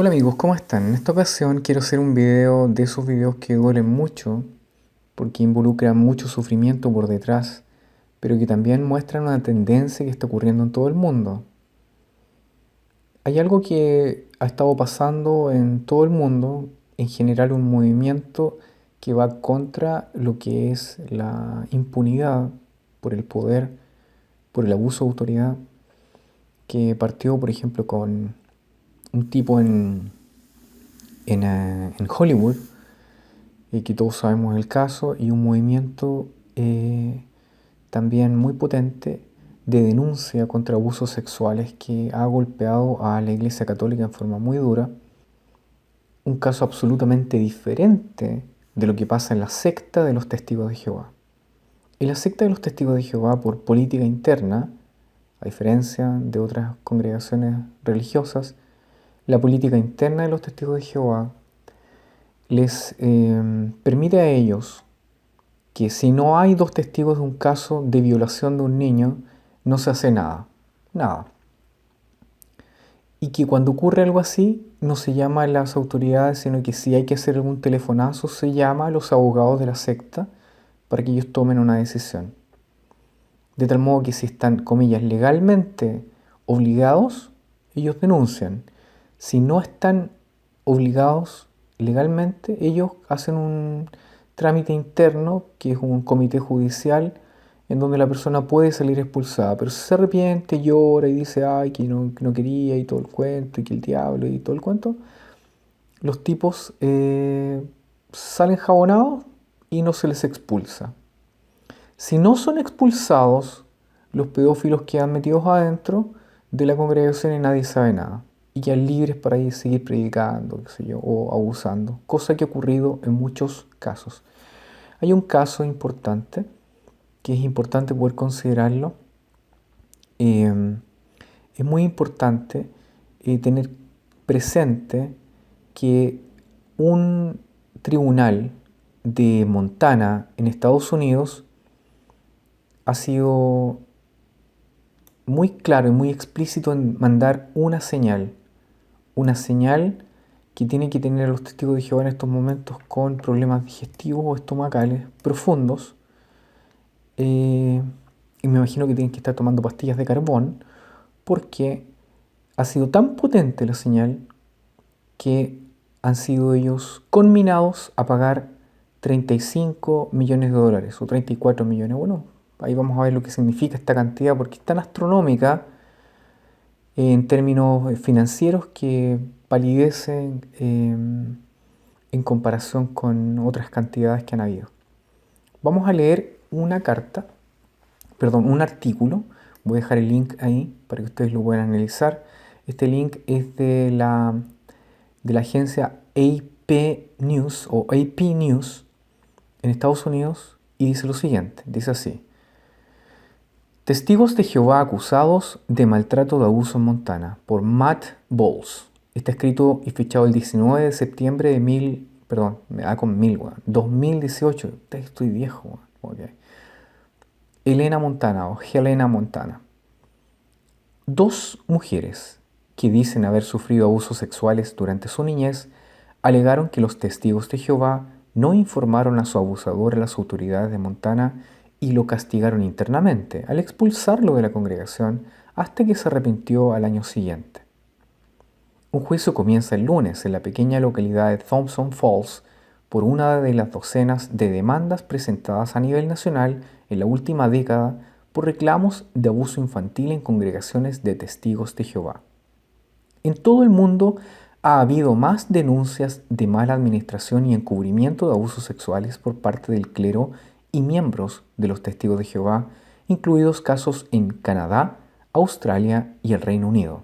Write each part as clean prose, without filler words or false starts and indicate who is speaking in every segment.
Speaker 1: Hola amigos, ¿cómo están? En esta ocasión quiero hacer un video de esos videos que duelen mucho porque involucran mucho sufrimiento por detrás, pero que también muestran una tendencia que está ocurriendo en todo el mundo. Hay algo que ha estado pasando en todo el mundo, en general un movimiento que va contra lo que es la impunidad por el poder, por el abuso de autoridad, que partió por ejemplo con un tipo en Hollywood, que todos sabemos el caso, y un movimiento también muy potente de denuncia contra abusos sexuales que ha golpeado a la Iglesia Católica en forma muy dura. Un caso absolutamente diferente de lo que pasa en la secta de los Testigos de Jehová. En la secta de los Testigos de Jehová, por política interna, a diferencia de otras congregaciones religiosas, la política interna de los Testigos de Jehová les permite a ellos que si no hay dos testigos de un caso de violación de un niño, no se hace nada, nada. Y que cuando ocurre algo así, no se llama a las autoridades, sino que si hay que hacer algún telefonazo, se llama a los abogados de la secta para que ellos tomen una decisión. De tal modo que si están, comillas, legalmente obligados, ellos denuncian. Si no están obligados legalmente, ellos hacen un trámite interno, que es un comité judicial, en donde la persona puede salir expulsada, pero si se arrepiente, llora y dice, ay, que no quería y todo el cuento, y que el diablo y todo el cuento, los tipos salen jabonados y no se les expulsa. Si no son expulsados, los pedófilos quedan metidos adentro de la congregación y nadie sabe nada. Y quedan libres para ir seguir predicando, qué sé yo, o abusando. Cosa que ha ocurrido en muchos casos. Hay un caso importante, que es importante poder considerarlo. Es muy importante tener presente que un tribunal de Montana en Estados Unidos ha sido muy claro y muy explícito en mandar una señal que tiene que tener a los testigos de Jehová en estos momentos con problemas digestivos o estomacales profundos. Y me imagino que tienen que estar tomando pastillas de carbón porque ha sido tan potente la señal que han sido ellos conminados a pagar 35 millones de dólares o 34 millones. Bueno, ahí vamos a ver lo que significa esta cantidad porque es tan astronómica en términos financieros que palidecen en comparación con otras cantidades que han habido. Vamos a leer un artículo. Voy a dejar el link ahí para que ustedes lo puedan analizar. Este link es de la agencia AP News o AP News en Estados Unidos y dice lo siguiente, dice así: Testigos de Jehová acusados de maltrato de abuso en Montana por Matt Bowles. Está escrito y fichado el 19 de septiembre de 2018. Estoy viejo, okay. Helena Montana o Helena Montana. Dos mujeres que dicen haber sufrido abusos sexuales durante su niñez alegaron que los testigos de Jehová no informaron a su abusador a las autoridades de Montana y lo castigaron internamente al expulsarlo de la congregación hasta que se arrepintió al año siguiente. Un juicio comienza el lunes en la pequeña localidad de Thompson Falls por una de las docenas de demandas presentadas a nivel nacional en la última década por reclamos de abuso infantil en congregaciones de testigos de Jehová. En todo el mundo ha habido más denuncias de mala administración y encubrimiento de abusos sexuales por parte del clero y miembros de los testigos de Jehová, incluidos casos en Canadá, Australia y el Reino Unido.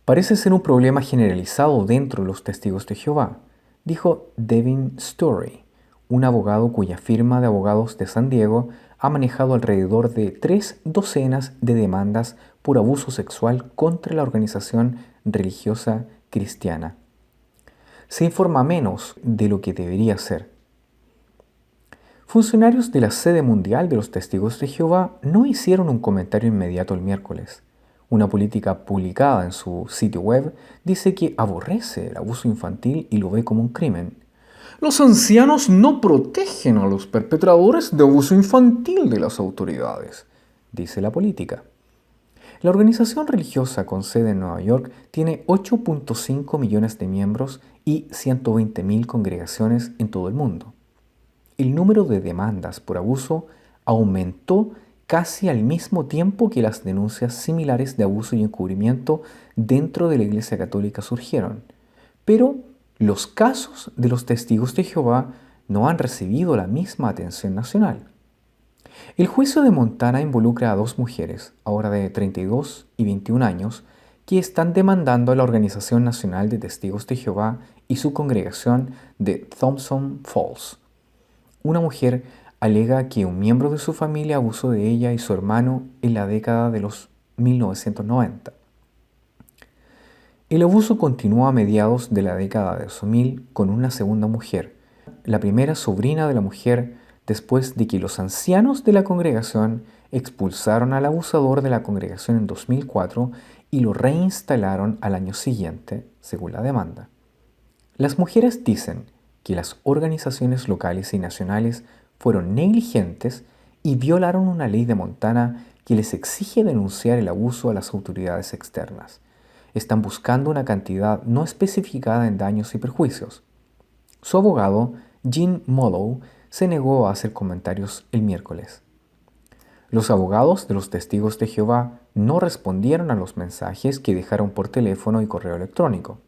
Speaker 1: Parece ser un problema generalizado dentro de los testigos de Jehová, dijo Devin Story, un abogado cuya firma de abogados de San Diego ha manejado alrededor de 3 docenas de demandas por abuso sexual contra la organización religiosa cristiana. Se informa menos de lo que debería ser. Funcionarios de la sede mundial de los Testigos de Jehová no hicieron un comentario inmediato el miércoles. Una política publicada en su sitio web dice que aborrece el abuso infantil y lo ve como un crimen. Los ancianos no protegen a los perpetradores de abuso infantil de las autoridades, dice la política. La organización religiosa con sede en Nueva York tiene 8.5 millones de miembros y 120.000 congregaciones en todo el mundo. El número de demandas por abuso aumentó casi al mismo tiempo que las denuncias similares de abuso y encubrimiento dentro de la Iglesia Católica surgieron. Pero los casos de los testigos de Jehová no han recibido la misma atención nacional. El juicio de Montana involucra a dos mujeres, ahora de 32 y 21 años, que están demandando a la Organización Nacional de Testigos de Jehová y su congregación de Thompson Falls. Una mujer alega que un miembro de su familia abusó de ella y su hermano en la década de los 1990. El abuso continuó a mediados de la década de 2000 con una segunda mujer, la primera sobrina de la mujer, después de que los ancianos de la congregación expulsaron al abusador de la congregación en 2004 y lo reinstalaron al año siguiente, según la demanda. Las mujeres dicen que las organizaciones locales y nacionales fueron negligentes y violaron una ley de Montana que les exige denunciar el abuso a las autoridades externas. Están buscando una cantidad no especificada en daños y perjuicios. Su abogado, Gene Mollow, se negó a hacer comentarios el miércoles. Los abogados de los testigos de Jehová no respondieron a los mensajes que dejaron por teléfono y correo electrónico.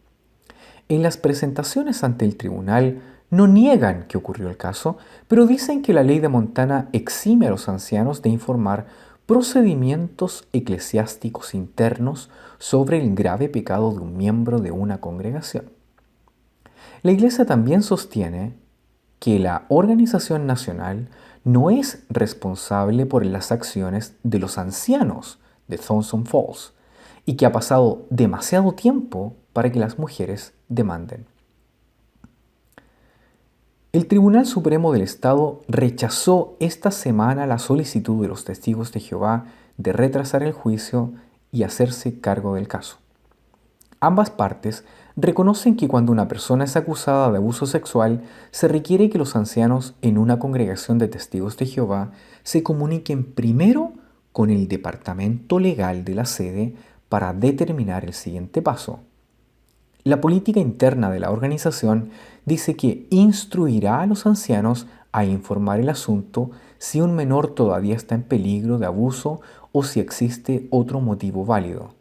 Speaker 1: En las presentaciones ante el tribunal no niegan que ocurrió el caso, pero dicen que la ley de Montana exime a los ancianos de informar procedimientos eclesiásticos internos sobre el grave pecado de un miembro de una congregación. La Iglesia también sostiene que la organización nacional no es responsable por las acciones de los ancianos de Thompson Falls y que ha pasado demasiado tiempo para que las mujeres demanden. El Tribunal Supremo del Estado rechazó esta semana la solicitud de los testigos de Jehová de retrasar el juicio y hacerse cargo del caso. Ambas partes reconocen que cuando una persona es acusada de abuso sexual, se requiere que los ancianos en una congregación de testigos de Jehová se comuniquen primero con el departamento legal de la sede para determinar el siguiente paso. La política interna de la organización dice que instruirá a los ancianos a informar el asunto si un menor todavía está en peligro de abuso o si existe otro motivo válido.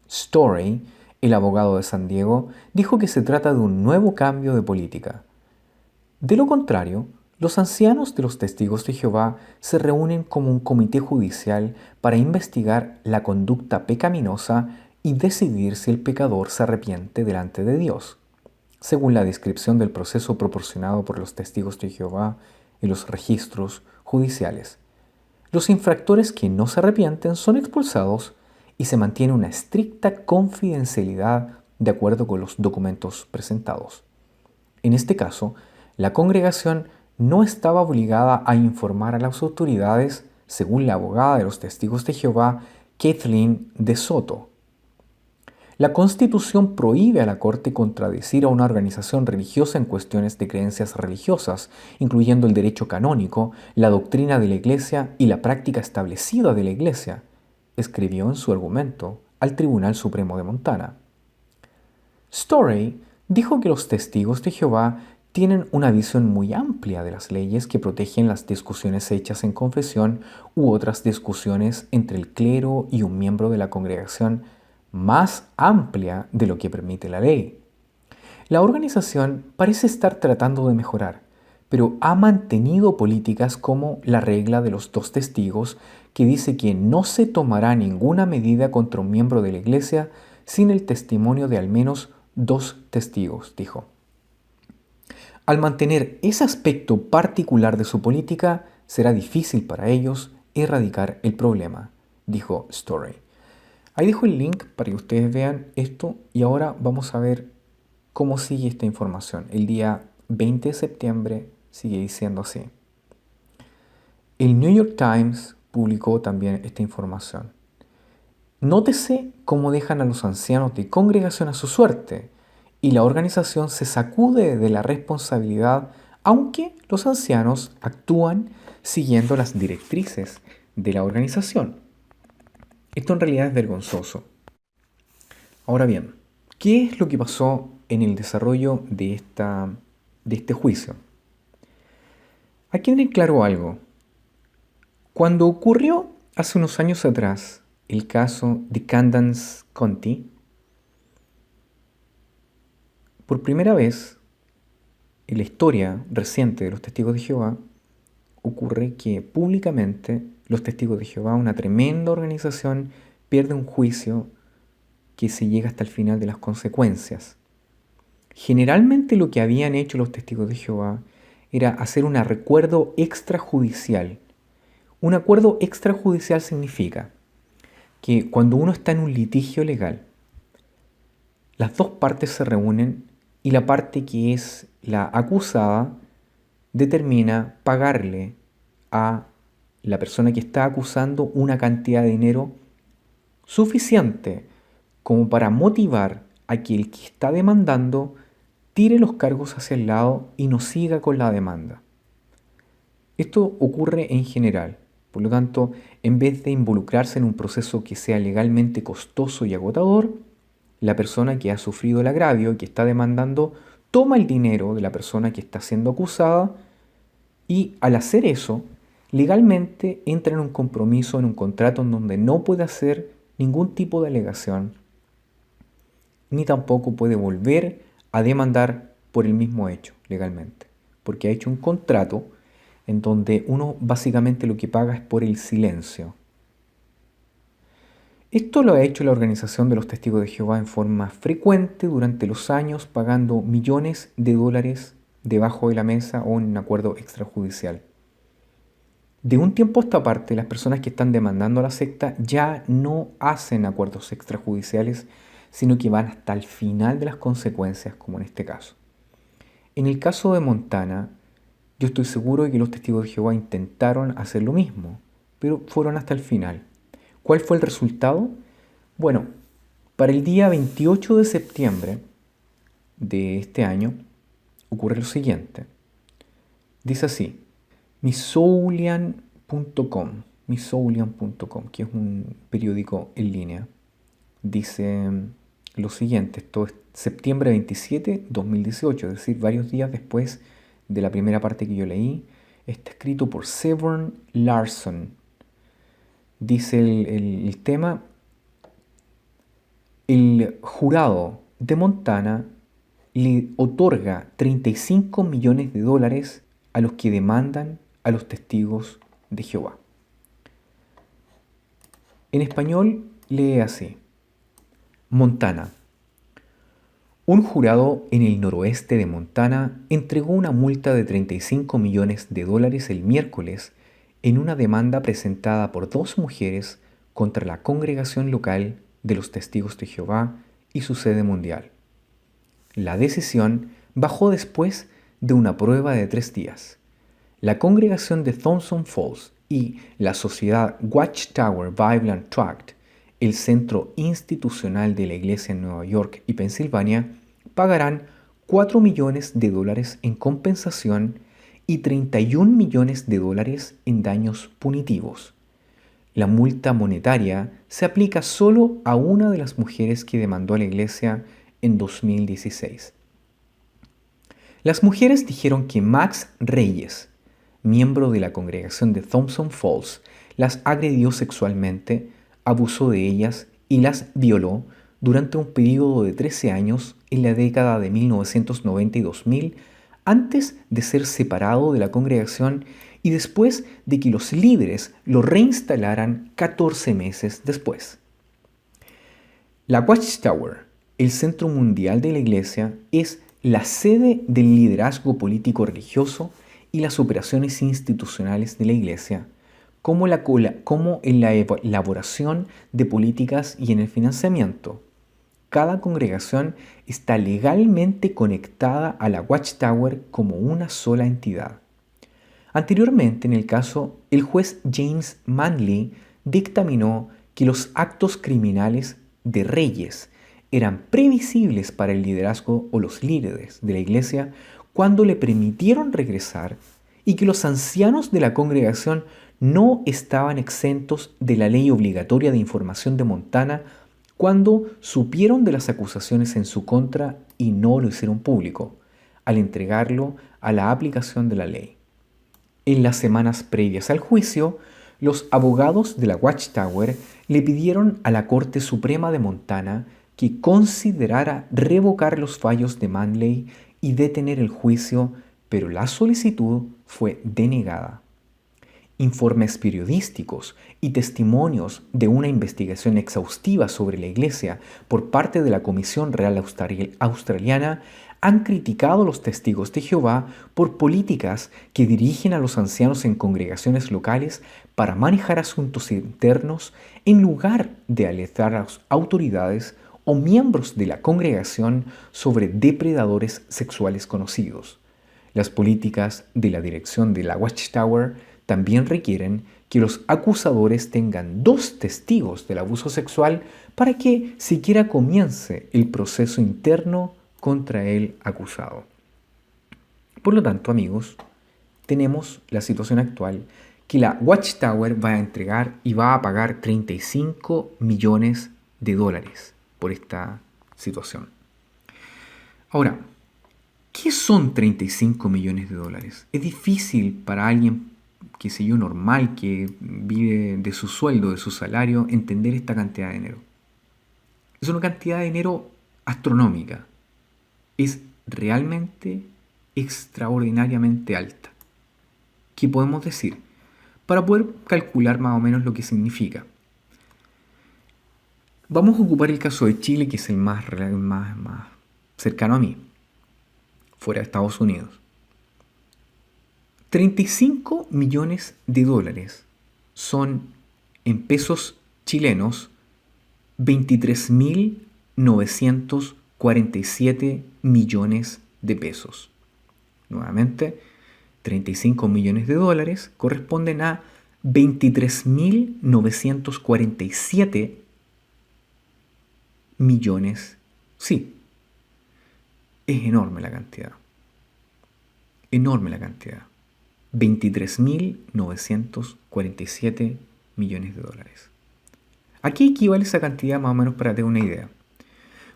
Speaker 1: Story, el abogado de San Diego, dijo que se trata de un nuevo cambio de política. De lo contrario, los ancianos de los testigos de Jehová se reúnen como un comité judicial para investigar la conducta pecaminosa y decidir si el pecador se arrepiente delante de Dios, según la descripción del proceso proporcionado por los testigos de Jehová en los registros judiciales. Los infractores que no se arrepienten son expulsados y se mantiene una estricta confidencialidad de acuerdo con los documentos presentados. En este caso, la congregación no estaba obligada a informar a las autoridades, según la abogada de los testigos de Jehová, Kathleen de Soto. La Constitución prohíbe a la Corte contradecir a una organización religiosa en cuestiones de creencias religiosas, incluyendo el derecho canónico, la doctrina de la Iglesia y la práctica establecida de la Iglesia, escribió en su argumento al Tribunal Supremo de Montana. Story dijo que los testigos de Jehová tienen una visión muy amplia de las leyes que protegen las discusiones hechas en confesión u otras discusiones entre el clero y un miembro de la congregación más amplia de lo que permite la ley. La organización parece estar tratando de mejorar, pero ha mantenido políticas como la regla de los dos testigos, que dice que no se tomará ninguna medida contra un miembro de la iglesia sin el testimonio de al menos dos testigos, dijo. Al mantener ese aspecto particular de su política, será difícil para ellos erradicar el problema, dijo Story. Ahí dejo el link para que ustedes vean esto y ahora vamos a ver cómo sigue esta información. El día 20 de septiembre sigue diciendo así. El New York Times publicó también esta información. Nótese cómo dejan a los ancianos de congregación a su suerte y la organización se sacude de la responsabilidad, aunque los ancianos actúan siguiendo las directrices de la organización. Esto en realidad es vergonzoso. Ahora bien, ¿qué es lo que pasó en el desarrollo de este juicio? Hay que tener claro algo. Cuando ocurrió hace unos años atrás el caso de Candance Conti, por primera vez en la historia reciente de los Testigos de Jehová, ocurre que públicamente los Testigos de Jehová, una tremenda organización, pierde un juicio que se llega hasta el final de las consecuencias. Generalmente lo que habían hecho los Testigos de Jehová era hacer un recuerdo extrajudicial. Un acuerdo extrajudicial significa que cuando uno está en un litigio legal, las dos partes se reúnen y la parte que es la acusada determina pagarle a la persona que está acusando una cantidad de dinero suficiente como para motivar a que el que está demandando tire los cargos hacia el lado y no siga con la demanda. Esto ocurre en general. Por lo tanto, en vez de involucrarse en un proceso que sea legalmente costoso y agotador, la persona que ha sufrido el agravio y que está demandando toma el dinero de la persona que está siendo acusada y al hacer eso, legalmente entra en un compromiso, en un contrato en donde no puede hacer ningún tipo de alegación, ni tampoco puede volver a demandar por el mismo hecho legalmente, porque ha hecho un contrato en donde uno básicamente lo que paga es por el silencio. Esto lo ha hecho la Organización de los Testigos de Jehová en forma frecuente durante los años, pagando millones de dólares debajo de la mesa o en un acuerdo extrajudicial. De un tiempo a esta parte, las personas que están demandando a la secta ya no hacen acuerdos extrajudiciales, sino que van hasta el final de las consecuencias, como en este caso. En el caso de Montana, yo estoy seguro de que los Testigos de Jehová intentaron hacer lo mismo, pero fueron hasta el final. ¿Cuál fue el resultado? Bueno, para el día 28 de septiembre de este año ocurre lo siguiente. Dice así, Misoulian.com, que es un periódico en línea, dice lo siguiente, esto es septiembre 27, 2018, es decir, varios días después de la primera parte que yo leí, está escrito por Severn Larson. Dice el tema, el jurado de Montana le otorga 35 millones de dólares a los que demandan a los testigos de Jehová. En español lee así, Montana. Un jurado en el noroeste de Montana entregó una multa de 35 millones de dólares el miércoles en una demanda presentada por dos mujeres contra la congregación local de los Testigos de Jehová y su sede mundial. La decisión bajó después de una prueba de 3 días. La congregación de Thompson Falls y la sociedad Watchtower Bible and Tract, el centro institucional de la iglesia en Nueva York y Pensilvania, pagarán 4 millones de dólares en compensación y 31 millones de dólares en daños punitivos. La multa monetaria se aplica solo a una de las mujeres que demandó a la iglesia en 2016. Las mujeres dijeron que Max Reyes, miembro de la congregación de Thompson Falls, las agredió sexualmente, abusó de ellas y las violó durante un periodo de 13 años en la década de 1990 y 2000, antes de ser separado de la congregación y después de que los líderes lo reinstalaran 14 meses después. La Watchtower, el centro mundial de la iglesia, es la sede del liderazgo político-religioso y las operaciones institucionales de la iglesia, como en la elaboración de políticas y en el financiamiento. Cada congregación está legalmente conectada a la Watchtower como una sola entidad. Anteriormente, en el caso, el juez James Manley dictaminó que los actos criminales de reyes eran previsibles para el liderazgo o los líderes de la iglesia cuando le permitieron regresar y que los ancianos de la congregación no estaban exentos de la ley obligatoria de información de Montana cuando supieron de las acusaciones en su contra y no lo hicieron público, al entregarlo a la aplicación de la ley. En las semanas previas al juicio, los abogados de la Watchtower le pidieron a la Corte Suprema de Montana que considerara revocar los fallos de Manley y detener el juicio, pero la solicitud fue denegada. Informes periodísticos y testimonios de una investigación exhaustiva sobre la Iglesia por parte de la Comisión Real Australiana han criticado a los testigos de Jehová por políticas que dirigen a los ancianos en congregaciones locales para manejar asuntos internos en lugar de alertar a las autoridades o miembros de la congregación sobre depredadores sexuales conocidos. Las políticas de la dirección de la Watchtower también requieren que los acusadores tengan 2 testigos del abuso sexual para que siquiera comience el proceso interno contra el acusado. Por lo tanto, amigos, tenemos la situación actual que la Watchtower va a entregar y va a pagar $35 millones por esta situación. Ahora, ¿qué son $35 millones? Es difícil para alguien, qué sé yo, normal, que vive de su sueldo, de su salario, entender esta cantidad de dinero. Es una cantidad de dinero astronómica. Es realmente extraordinariamente alta. ¿Qué podemos decir? Para poder calcular más o menos lo que significa. Vamos a ocupar el caso de Chile, que es el más cercano a mí, fuera de Estados Unidos. $35 millones son, en pesos chilenos, 23.947 millones de pesos. Nuevamente, $35 millones corresponden a 23.947 millones. Sí, es enorme la cantidad. Enorme la cantidad. 23.947 millones de dólares. ¿A qué equivale esa cantidad más o menos para tener una idea?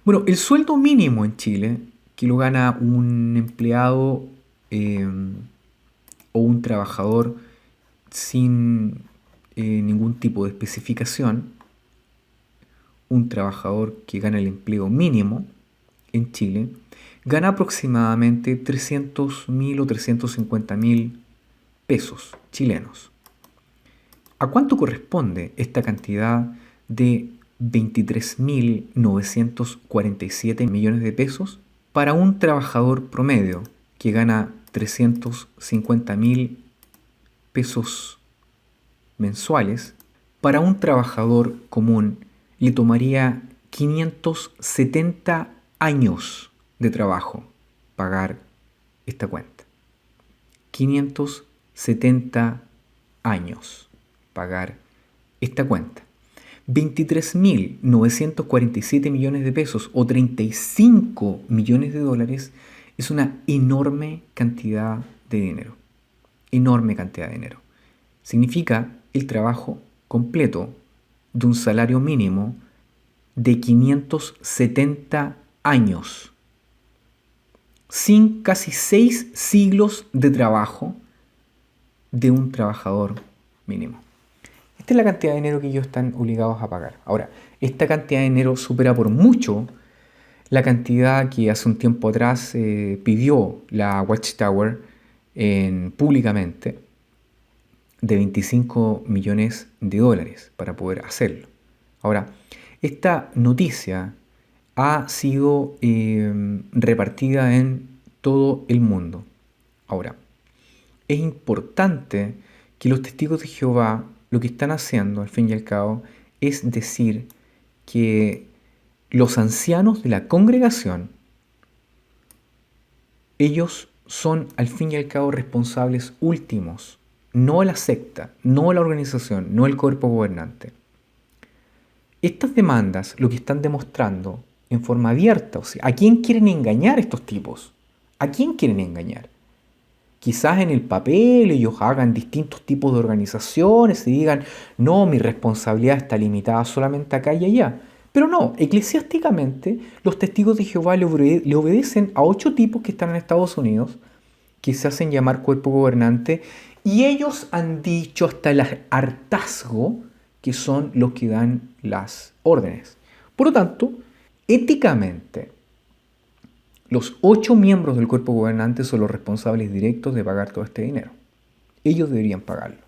Speaker 1: Bueno, el sueldo mínimo en Chile, que lo gana un empleado o un trabajador sin ningún tipo de especificación, un trabajador que gana el empleo mínimo en Chile, gana aproximadamente 300.000 o 350.000 pesos chilenos. ¿A cuánto corresponde esta cantidad de 23.947 millones de pesos? Para un trabajador promedio que gana 350.000 pesos mensuales, para un trabajador común le tomaría 570 años de trabajo pagar esta cuenta. 570 años pagar esta cuenta. 23.947 millones de pesos o 35 millones de dólares es una enorme cantidad de dinero. Enorme cantidad de dinero. Significa el trabajo completo de un salario mínimo de 570 años. Sin casi 6 siglos de trabajo de un trabajador mínimo. Esta es la cantidad de dinero que ellos están obligados a pagar. Ahora, esta cantidad de dinero supera por mucho la cantidad que hace un tiempo atrás pidió la Watchtower públicamente de 25 millones de dólares para poder hacerlo. Ahora, esta noticia ha sido repartida en todo el mundo. Ahora, es importante que los testigos de Jehová lo que están haciendo, al fin y al cabo, es decir que los ancianos de la congregación, ellos son al fin y al cabo responsables últimos, no la secta, no la organización, no el cuerpo gobernante. Estas demandas lo que están demostrando en forma abierta, o sea, ¿a quién quieren engañar estos tipos? ¿A quién quieren engañar? Quizás en el papel ellos hagan distintos tipos de organizaciones y digan, no, mi responsabilidad está limitada solamente acá y allá. Pero no, eclesiásticamente los testigos de Jehová le obedecen a 8 tipos que están en Estados Unidos, que se hacen llamar cuerpo gobernante, y ellos han dicho hasta el hartazgo que son los que dan las órdenes. Por lo tanto, éticamente, los 8 miembros del cuerpo gobernante son los responsables directos de pagar todo este dinero. Ellos deberían pagarlo.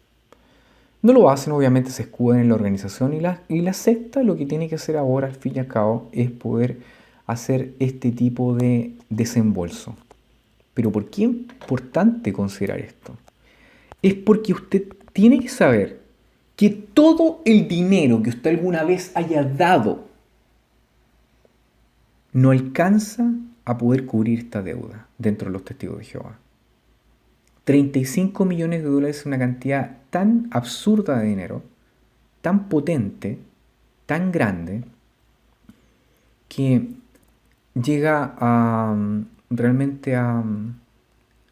Speaker 1: No lo hacen, obviamente se escudan en la organización y la secta lo que tiene que hacer ahora, al fin y al cabo, es poder hacer este tipo de desembolso. Pero ¿por qué es importante considerar esto? Es porque usted tiene que saber que todo el dinero que usted alguna vez haya dado no alcanza a poder cubrir esta deuda dentro de los testigos de Jehová. 35 millones de dólares es una cantidad tan absurda de dinero, tan potente, tan grande, que llega a realmente a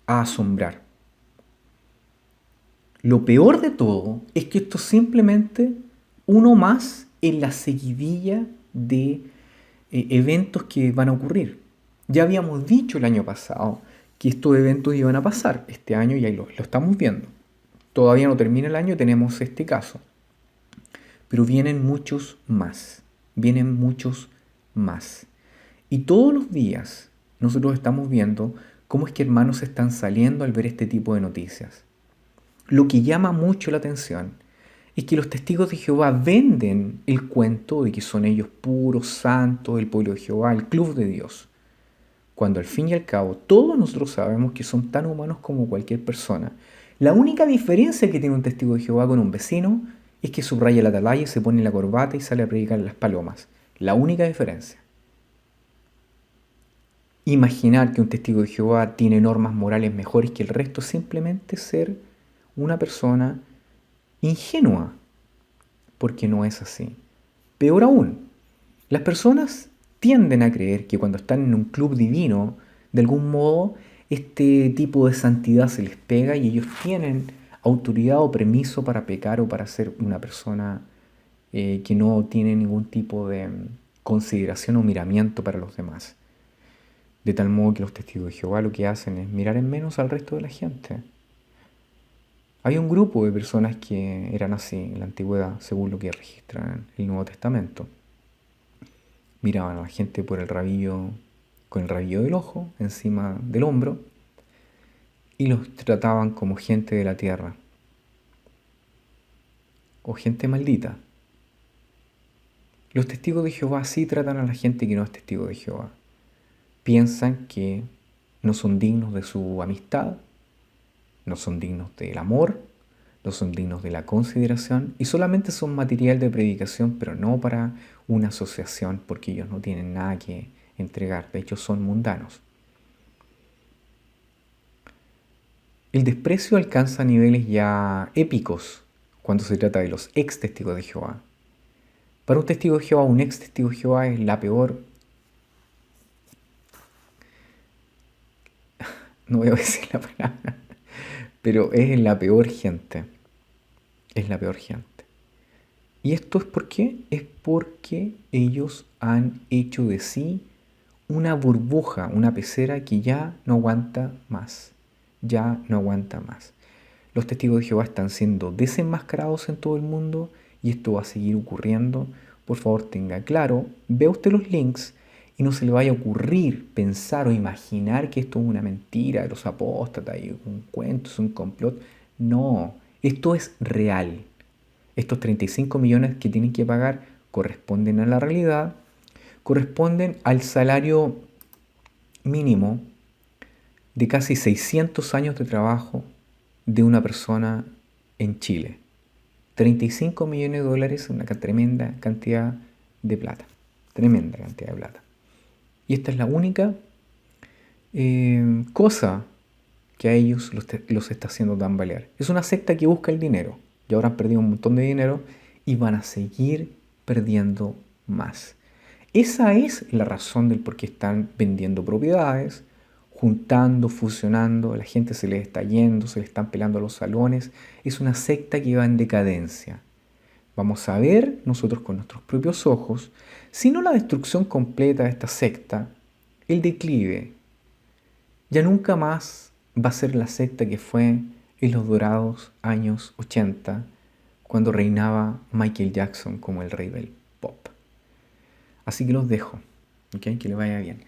Speaker 1: asombrar. Lo peor de todo es que esto es simplemente uno más en la seguidilla de eventos que van a ocurrir. Ya habíamos dicho el año pasado que estos eventos iban a pasar este año y ahí lo estamos viendo. Todavía no termina el año, tenemos este caso. Pero vienen muchos más. Vienen muchos más. Y todos los días nosotros estamos viendo cómo es que hermanos están saliendo al ver este tipo de noticias. Lo que llama mucho la atención es que los testigos de Jehová venden el cuento de que son ellos puros, santos, el pueblo de Jehová, el club de Dios. Cuando al fin y al cabo todos nosotros sabemos que son tan humanos como cualquier persona. La única diferencia que tiene un testigo de Jehová con un vecino es que subraya la atalaya, se pone la corbata y sale a predicar en las palomas. La única diferencia. Imaginar que un testigo de Jehová tiene normas morales mejores que el resto es simplemente ser una persona ingenua, porque no es así. Peor aún, las personas tienden a creer que cuando están en un club divino, de algún modo, este tipo de santidad se les pega y ellos tienen autoridad o permiso para pecar o para ser una persona que no tiene ningún tipo de consideración o miramiento para los demás. De tal modo que los testigos de Jehová lo que hacen es mirar en menos al resto de la gente. Hay un grupo de personas que eran así en la antigüedad, según lo que registra el Nuevo Testamento. Miraban a la gente por el rabillo, con el rabillo del ojo, encima del hombro, y los trataban como gente de la tierra, o gente maldita. Los testigos de Jehová sí tratan a la gente que no es testigo de Jehová. Piensan que no son dignos de su amistad, no son dignos del amor, no son dignos de la consideración y solamente son material de predicación, pero no para una asociación, porque ellos no tienen nada que entregar, de hecho son mundanos. El desprecio alcanza niveles ya épicos cuando se trata de los ex testigos de Jehová. Para un testigo de Jehová, un ex testigo de Jehová es la peor, no voy a decir la palabra, pero es la peor gente. Es la peor gente. ¿Y esto es por qué? Es porque ellos han hecho de sí una burbuja, una pecera que ya no aguanta más. Ya no aguanta más. Los testigos de Jehová están siendo desenmascarados en todo el mundo y esto va a seguir ocurriendo. Por favor, tenga claro, vea usted los links y no se le vaya a ocurrir pensar o imaginar que esto es una mentira de los apóstatas y un cuento, es un complot. No, esto es real. Estos 35 millones que tienen que pagar corresponden a la realidad, corresponden al salario mínimo de casi 600 años de trabajo de una persona en Chile. 35 millones de dólares es una tremenda cantidad de plata. Tremenda cantidad de plata. Y esta es la única cosa que a ellos los está haciendo tambalear. Es una secta que busca el dinero. Y ahora han perdido un montón de dinero y van a seguir perdiendo más. Esa es la razón del por qué están vendiendo propiedades, juntando, fusionando, la gente se les está yendo, se les están pelando los salones. Es una secta que va en decadencia. Vamos a ver nosotros con nuestros propios ojos, si no la destrucción completa de esta secta, el declive. Ya nunca más va a ser la secta que fue en los dorados años 80, cuando reinaba Michael Jackson como el rey del pop. Así que los dejo, ¿ok? Que le vaya bien.